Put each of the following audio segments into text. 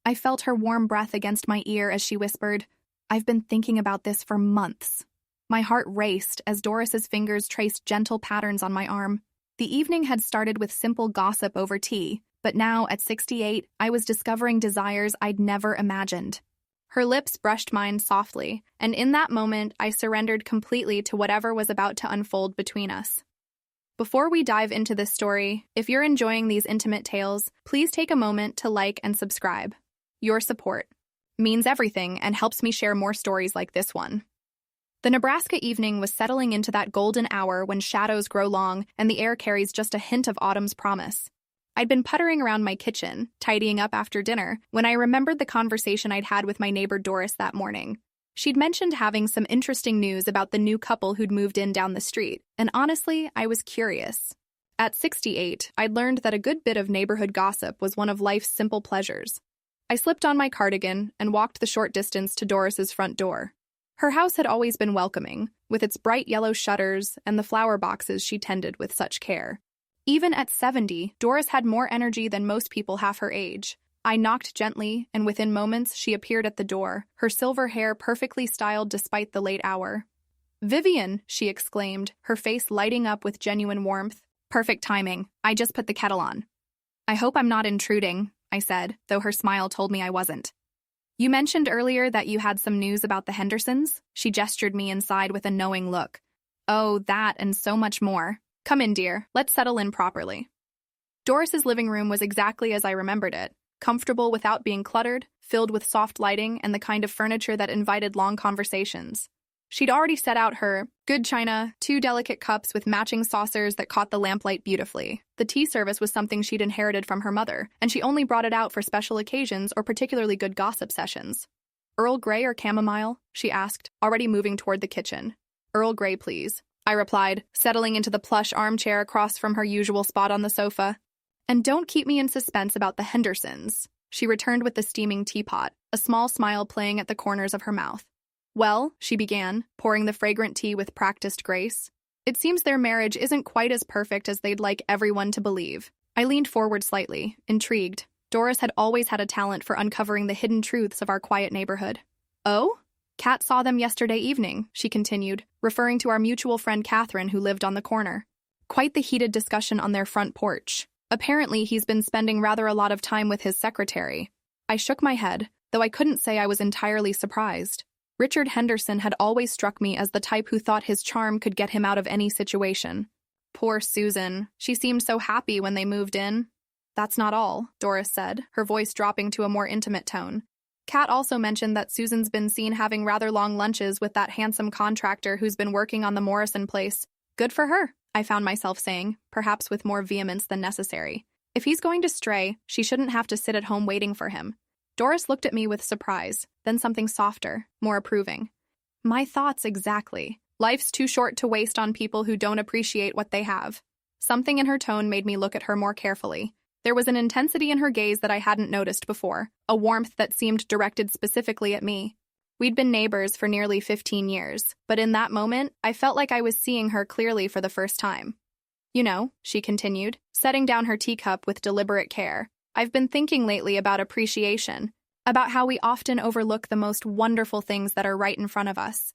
I felt her warm breath against my ear as she whispered, "I've been thinking about this for months." My heart raced as Doris's fingers traced gentle patterns on my arm. The evening had started with simple gossip over tea, but now, at 68, I was discovering desires I'd never imagined. Her lips brushed mine softly, and in that moment, I surrendered completely to whatever was about to unfold between us. Before we dive into this story, if you're enjoying these intimate tales, please take a moment to like and subscribe. Your support means everything and helps me share more stories like this one. The Nebraska evening was settling into that golden hour when shadows grow long and the air carries just a hint of autumn's promise. I'd been puttering around my kitchen, tidying up after dinner, when I remembered the conversation I'd had with my neighbor Doris that morning. She'd mentioned having some interesting news about the new couple who'd moved in down the street, and honestly, I was curious. At 68, I'd learned that a good bit of neighborhood gossip was one of life's simple pleasures. I slipped on my cardigan and walked the short distance to Doris's front door. Her house had always been welcoming, with its bright yellow shutters and the flower boxes she tended with such care. Even at 70, Doris had more energy than most people half her age. I knocked gently, and within moments she appeared at the door, her silver hair perfectly styled despite the late hour. "Vivian," she exclaimed, her face lighting up with genuine warmth. "Perfect timing. I just put the kettle on." "I hope I'm not intruding," I said, though her smile told me I wasn't. "You mentioned earlier that you had some news about the Hendersons?" She gestured me inside with a knowing look. "Oh, that and so much more. Come in, dear. Let's settle in properly." Doris's living room was exactly as I remembered it, comfortable without being cluttered, filled with soft lighting and the kind of furniture that invited long conversations. She'd already set out her good china, 2 delicate cups with matching saucers that caught the lamplight beautifully. The tea service was something she'd inherited from her mother, and she only brought it out for special occasions or particularly good gossip sessions. "Earl Grey or chamomile?" she asked, already moving toward the kitchen. "Earl Grey, please," I replied, settling into the plush armchair across from her usual spot on the sofa. "And don't keep me in suspense about the Hendersons," she returned with the steaming teapot, a small smile playing at the corners of her mouth. "Well," she began, pouring the fragrant tea with practiced grace, "it seems their marriage isn't quite as perfect as they'd like everyone to believe." I leaned forward slightly, intrigued. Doris had always had a talent for uncovering the hidden truths of our quiet neighborhood. "Oh? Kat saw them yesterday evening," she continued, referring to our mutual friend Catherine who lived on the corner. "Quite the heated discussion on their front porch. Apparently he's been spending rather a lot of time with his secretary." I shook my head, though I couldn't say I was entirely surprised. Richard Henderson had always struck me as the type who thought his charm could get him out of any situation. Poor Susan. She seemed so happy when they moved in. "That's not all," Doris said, her voice dropping to a more intimate tone. "Kat also mentioned that Susan's been seen having rather long lunches with that handsome contractor who's been working on the Morrison place. Good for her," I found myself saying, perhaps with more vehemence than necessary. If he's going to stray, she shouldn't have to sit at home waiting for him. Doris looked at me with surprise, then something softer, more approving. "My thoughts exactly. Life's too short to waste on people who don't appreciate what they have." Something in her tone made me look at her more carefully. There was an intensity in her gaze that I hadn't noticed before, a warmth that seemed directed specifically at me. We'd been neighbors for nearly 15 years, but in that moment, I felt like I was seeing her clearly for the first time. "You know," she continued, setting down her teacup with deliberate care, "I've been thinking lately about appreciation, about how we often overlook the most wonderful things that are right in front of us."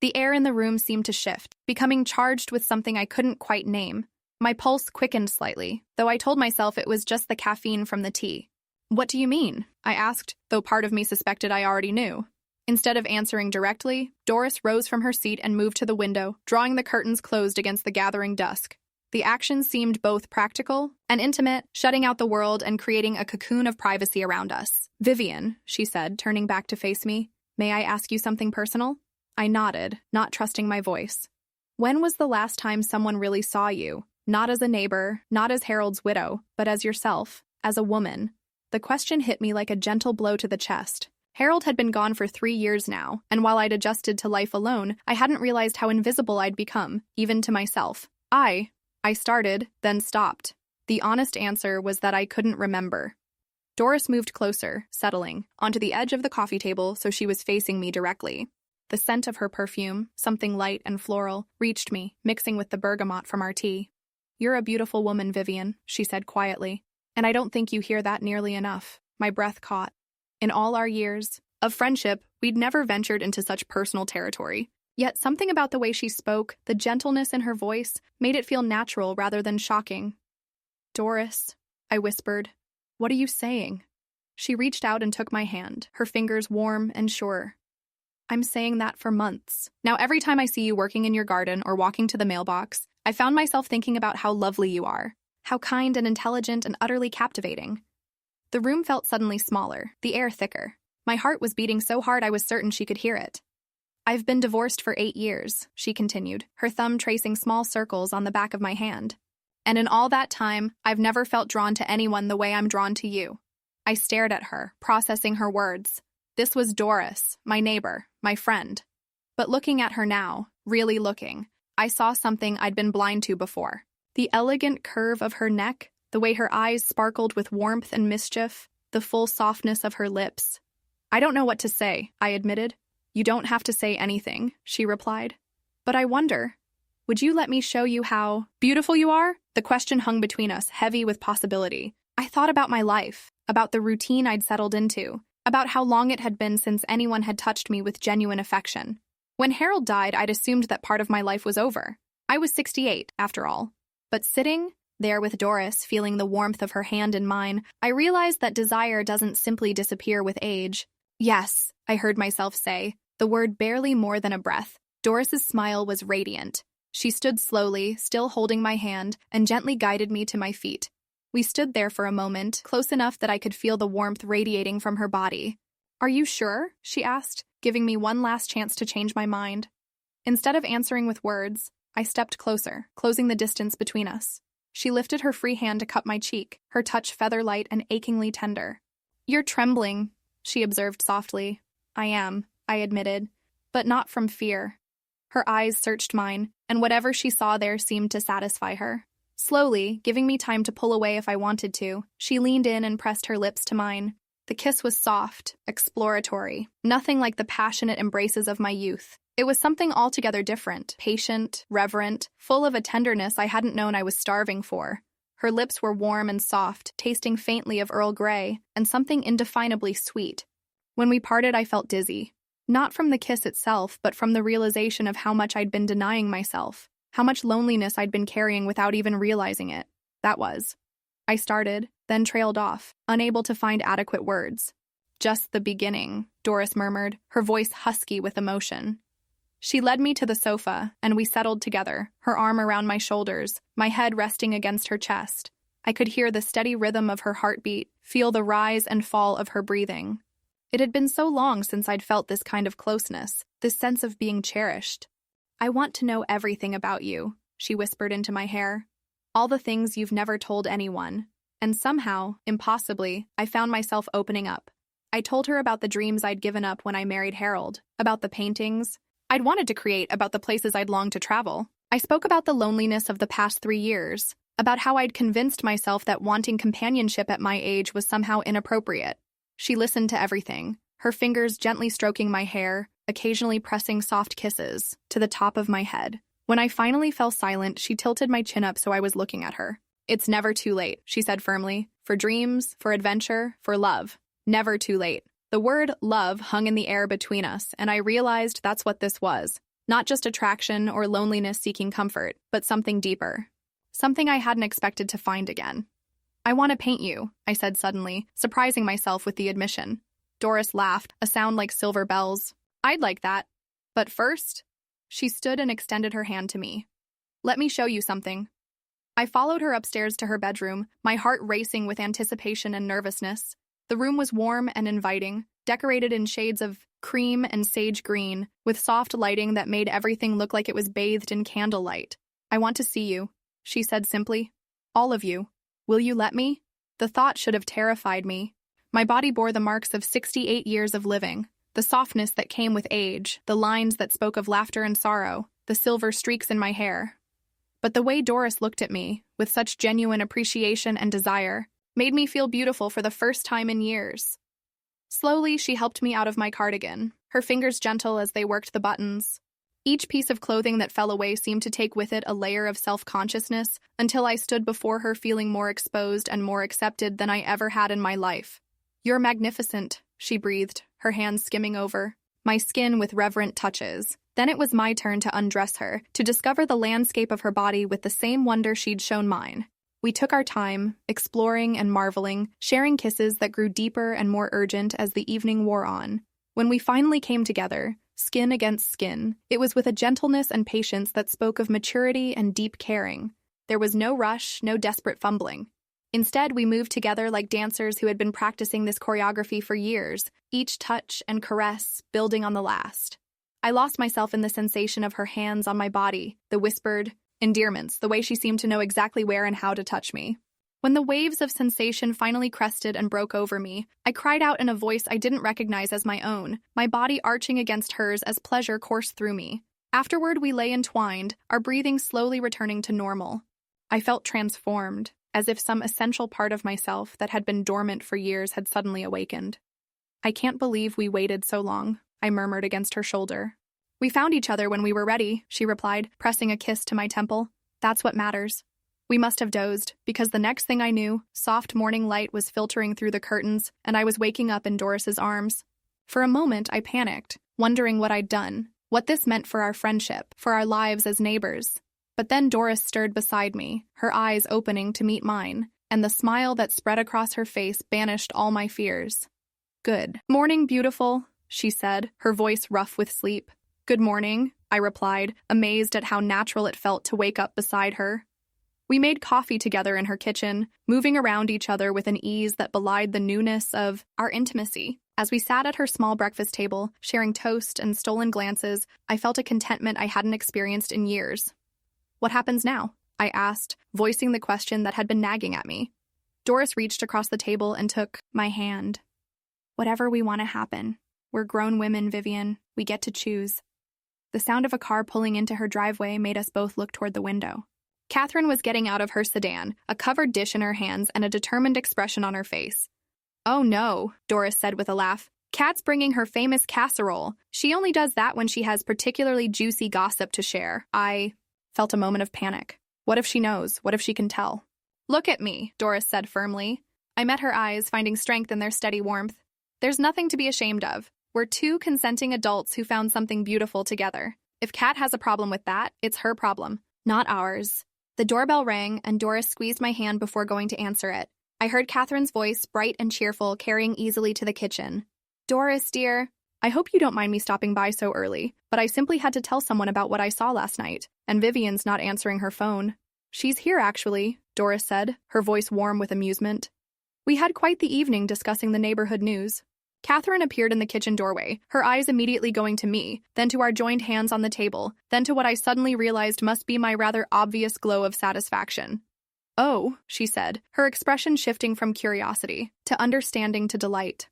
The air in the room seemed to shift, becoming charged with something I couldn't quite name. My pulse quickened slightly, though I told myself it was just the caffeine from the tea. "What do you mean?" I asked, though part of me suspected I already knew. Instead of answering directly, Doris rose from her seat and moved to the window, drawing the curtains closed against the gathering dusk. The action seemed both practical and intimate, shutting out the world and creating a cocoon of privacy around us. "Vivian," she said, turning back to face me, "may I ask you something personal?" I nodded, not trusting my voice. "When was the last time someone really saw you? Not as a neighbor, not as Harold's widow, but as yourself, as a woman." The question hit me like a gentle blow to the chest. Harold had been gone for 3 years now, and while I'd adjusted to life alone, I hadn't realized how invisible I'd become, even to myself. I started, then stopped. The honest answer was that I couldn't remember. Doris moved closer, settling, onto the edge of the coffee table so she was facing me directly. The scent of her perfume, something light and floral, reached me, mixing with the bergamot from our tea. "You're a beautiful woman, Vivian," she said quietly, "and I don't think you hear that nearly enough." My breath caught. In all our years of friendship, we'd never ventured into such personal territory. Yet something about the way she spoke, the gentleness in her voice, made it feel natural rather than shocking. "Doris," I whispered, "what are you saying?" She reached out and took my hand, her fingers warm and sure. "I'm saying that for months. Now every time I see you working in your garden or walking to the mailbox, I found myself thinking about how lovely you are, how kind and intelligent and utterly captivating." The room felt suddenly smaller, the air thicker. My heart was beating so hard I was certain she could hear it. "I've been divorced for 8 years, she continued, her thumb tracing small circles on the back of my hand. "And in all that time, I've never felt drawn to anyone the way I'm drawn to you." I stared at her, processing her words. This was Doris, my neighbor, my friend. But looking at her now, really looking, I saw something I'd been blind to before. The elegant curve of her neck, the way her eyes sparkled with warmth and mischief, the full softness of her lips. "I don't know what to say," I admitted. "You don't have to say anything," she replied. "But I wonder, would you let me show you how beautiful you are?" The question hung between us, heavy with possibility. I thought about my life, about the routine I'd settled into, about how long it had been since anyone had touched me with genuine affection. When Harold died, I'd assumed that part of my life was over. I was 68, after all. But sitting there with Doris, feeling the warmth of her hand in mine, I realized that desire doesn't simply disappear with age. "Yes," I heard myself say, the word barely more than a breath. Doris's smile was radiant. She stood slowly, still holding my hand, and gently guided me to my feet. We stood there for a moment, close enough that I could feel the warmth radiating from her body. "Are you sure?" she asked, giving me one last chance to change my mind. Instead of answering with words, I stepped closer, closing the distance between us. She lifted her free hand to cup my cheek, her touch feather-light and achingly tender. "You're trembling," she observed softly. "I am," I admitted, but not from fear. Her eyes searched mine, and whatever she saw there seemed to satisfy her. Slowly, giving me time to pull away if I wanted to, she leaned in and pressed her lips to mine. The kiss was soft, exploratory, nothing like the passionate embraces of my youth. It was something altogether different, patient, reverent, full of a tenderness I hadn't known I was starving for. Her lips were warm and soft, tasting faintly of Earl Grey, and something indefinably sweet. When we parted, I felt dizzy. Not from the kiss itself, but from the realization of how much I'd been denying myself, how much loneliness I'd been carrying without even realizing it. That was. I started, then trailed off, unable to find adequate words. "Just the beginning," Doris murmured, her voice husky with emotion. She led me to the sofa, and we settled together, her arm around my shoulders, my head resting against her chest. I could hear the steady rhythm of her heartbeat, feel the rise and fall of her breathing. It had been so long since I'd felt this kind of closeness, this sense of being cherished. "I want to know everything about you," she whispered into my hair. "All the things you've never told anyone." And somehow, impossibly, I found myself opening up. I told her about the dreams I'd given up when I married Harold, about the paintings I'd wanted to create, about the places I'd longed to travel. I spoke about the loneliness of the past 3 years, about how I'd convinced myself that wanting companionship at my age was somehow inappropriate. She listened to everything, her fingers gently stroking my hair, occasionally pressing soft kisses to the top of my head. When I finally fell silent, she tilted my chin up so I was looking at her. "It's never too late," she said firmly. "For dreams, for adventure, for love. Never too late." The word love hung in the air between us, and I realized that's what this was. Not just attraction or loneliness seeking comfort, but something deeper. Something I hadn't expected to find again. "I want to paint you," I said suddenly, surprising myself with the admission. Doris laughed, a sound like silver bells. "I'd like that. But first..." She stood and extended her hand to me. "Let me show you something." I followed her upstairs to her bedroom, my heart racing with anticipation and nervousness. The room was warm and inviting, decorated in shades of cream and sage green, with soft lighting that made everything look like it was bathed in candlelight. "I want to see you," she said simply. "All of you. Will you let me?" The thought should have terrified me. My body bore the marks of 68 years of living, the softness that came with age, the lines that spoke of laughter and sorrow, the silver streaks in my hair. But the way Doris looked at me, with such genuine appreciation and desire, made me feel beautiful for the first time in years. Slowly, she helped me out of my cardigan, her fingers gentle as they worked the buttons. Each piece of clothing that fell away seemed to take with it a layer of self-consciousness until I stood before her feeling more exposed and more accepted than I ever had in my life. "You're magnificent," she breathed, her hands skimming over my skin with reverent touches. Then it was my turn to undress her, to discover the landscape of her body with the same wonder she'd shown mine. We took our time, exploring and marveling, sharing kisses that grew deeper and more urgent as the evening wore on. When we finally came together, skin against skin, it was with a gentleness and patience that spoke of maturity and deep caring. There was no rush, no desperate fumbling. Instead, we moved together like dancers who had been practicing this choreography for years, each touch and caress building on the last. I lost myself in the sensation of her hands on my body, the whispered endearments, the way she seemed to know exactly where and how to touch me. When the waves of sensation finally crested and broke over me, I cried out in a voice I didn't recognize as my own, my body arching against hers as pleasure coursed through me. Afterward, we lay entwined, our breathing slowly returning to normal. I felt transformed, as if some essential part of myself that had been dormant for years had suddenly awakened. "I can't believe we waited so long," I murmured against her shoulder. "We found each other when we were ready," she replied, pressing a kiss to my temple. "That's what matters." We must have dozed, because the next thing I knew, soft morning light was filtering through the curtains, and I was waking up in Doris's arms. For a moment, I panicked, wondering what I'd done, what this meant for our friendship, for our lives as neighbors. But then Doris stirred beside me, her eyes opening to meet mine, and the smile that spread across her face banished all my fears. "Good morning, beautiful," she said, her voice rough with sleep. "Good morning," I replied, amazed at how natural it felt to wake up beside her. We made coffee together in her kitchen, moving around each other with an ease that belied the newness of our intimacy. As we sat at her small breakfast table, sharing toast and stolen glances, I felt a contentment I hadn't experienced in years. "What happens now?" I asked, voicing the question that had been nagging at me. Doris reached across the table and took my hand. "Whatever we want to happen. We're grown women, Vivian. We get to choose." The sound of a car pulling into her driveway made us both look toward the window. Catherine was getting out of her sedan, a covered dish in her hands and a determined expression on her face. "Oh no," Doris said with a laugh. "Kat's bringing her famous casserole. She only does that when she has particularly juicy gossip to share." I felt a moment of panic. What if she knows? What if she can tell? "Look at me," Doris said firmly. I met her eyes, finding strength in their steady warmth. "There's nothing to be ashamed of. We're two consenting adults who found something beautiful together. If Kat has a problem with that, it's her problem, not ours." The doorbell rang, and Doris squeezed my hand before going to answer it. I heard Catherine's voice, bright and cheerful, carrying easily to the kitchen. "Doris, dear, I hope you don't mind me stopping by so early, but I simply had to tell someone about what I saw last night, and Vivian's not answering her phone." "She's here, actually," Doris said, her voice warm with amusement. We had quite the evening discussing the neighborhood news. Catherine appeared in the kitchen doorway, her eyes immediately going to me, then to our joined hands on the table, then to what I suddenly realized must be my rather obvious glow of satisfaction. "Oh," she said, her expression shifting from curiosity to understanding to delight.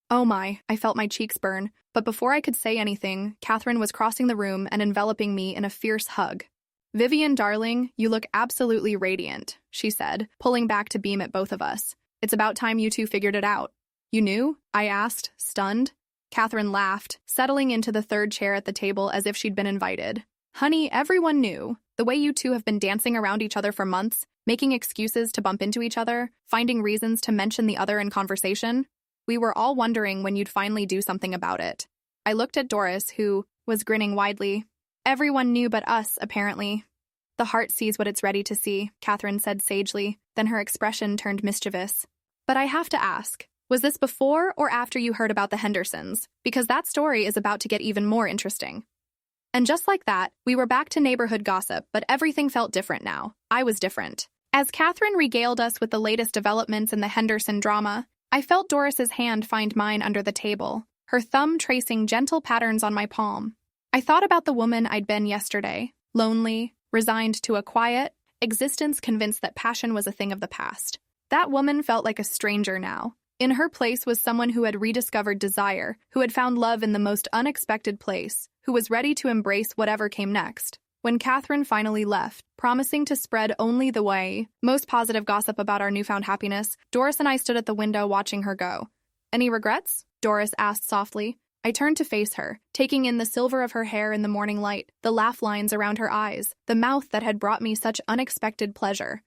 "Oh my," I felt my cheeks burn, but before I could say anything, Catherine was crossing the room and enveloping me in a fierce hug. "Vivian, darling, you look absolutely radiant," she said, pulling back to beam at both of us. "It's about time you two figured it out." "You knew?" I asked, stunned. Catherine laughed, settling into the third chair at the table as if she'd been invited. "Honey, everyone knew. The way you two have been dancing around each other for months, making excuses to bump into each other, finding reasons to mention the other in conversation. We were all wondering when you'd finally do something about it." I looked at Doris, who was grinning widely. "Everyone knew but us, apparently." "The heart sees what it's ready to see," Catherine said sagely, then her expression turned mischievous. "But I have to ask, was this before or after you heard about the Hendersons? Because that story is about to get even more interesting." And just like that, we were back to neighborhood gossip, but everything felt different now. I was different. As Catherine regaled us with the latest developments in the Henderson drama, I felt Doris's hand find mine under the table, her thumb tracing gentle patterns on my palm. I thought about the woman I'd been yesterday, lonely, resigned to a quiet existence, convinced that passion was a thing of the past. That woman felt like a stranger now. In her place was someone who had rediscovered desire, who had found love in the most unexpected place, who was ready to embrace whatever came next. When Catherine finally left, promising to spread only the most positive gossip about our newfound happiness, Doris and I stood at the window watching her go. "Any regrets?" Doris asked softly. I turned to face her, taking in the silver of her hair in the morning light, the laugh lines around her eyes, the mouth that had brought me such unexpected pleasure.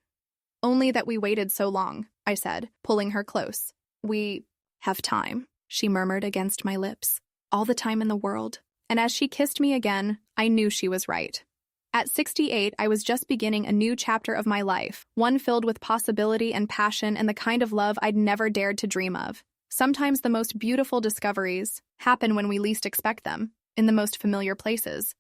"Only that we waited so long," I said, pulling her close. "We have time." she murmured against my lips. All the time in the world. And as she kissed me again, I knew she was right. At 68, I was just beginning a new chapter of my life, one filled with possibility and passion and the kind of love I'd never dared to dream of. Sometimes the most beautiful discoveries happen when we least expect them, in the most familiar places.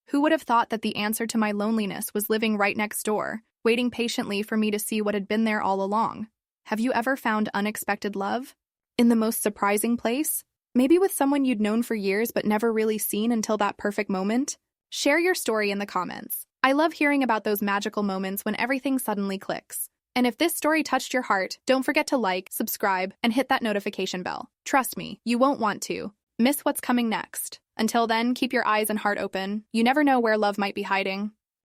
Who would have thought that the answer to my loneliness was living right next door, waiting patiently for me to see what had been there all along? Have you ever found unexpected love? In the most surprising place? Maybe with someone you'd known for years but never really seen until that perfect moment? Share your story in the comments. I love hearing about those magical moments when everything suddenly clicks. And if this story touched your heart, don't forget to like, subscribe, and hit that notification bell. Trust me, you won't want to miss what's coming next. Until then, keep your eyes and heart open. You never know where love might be hiding.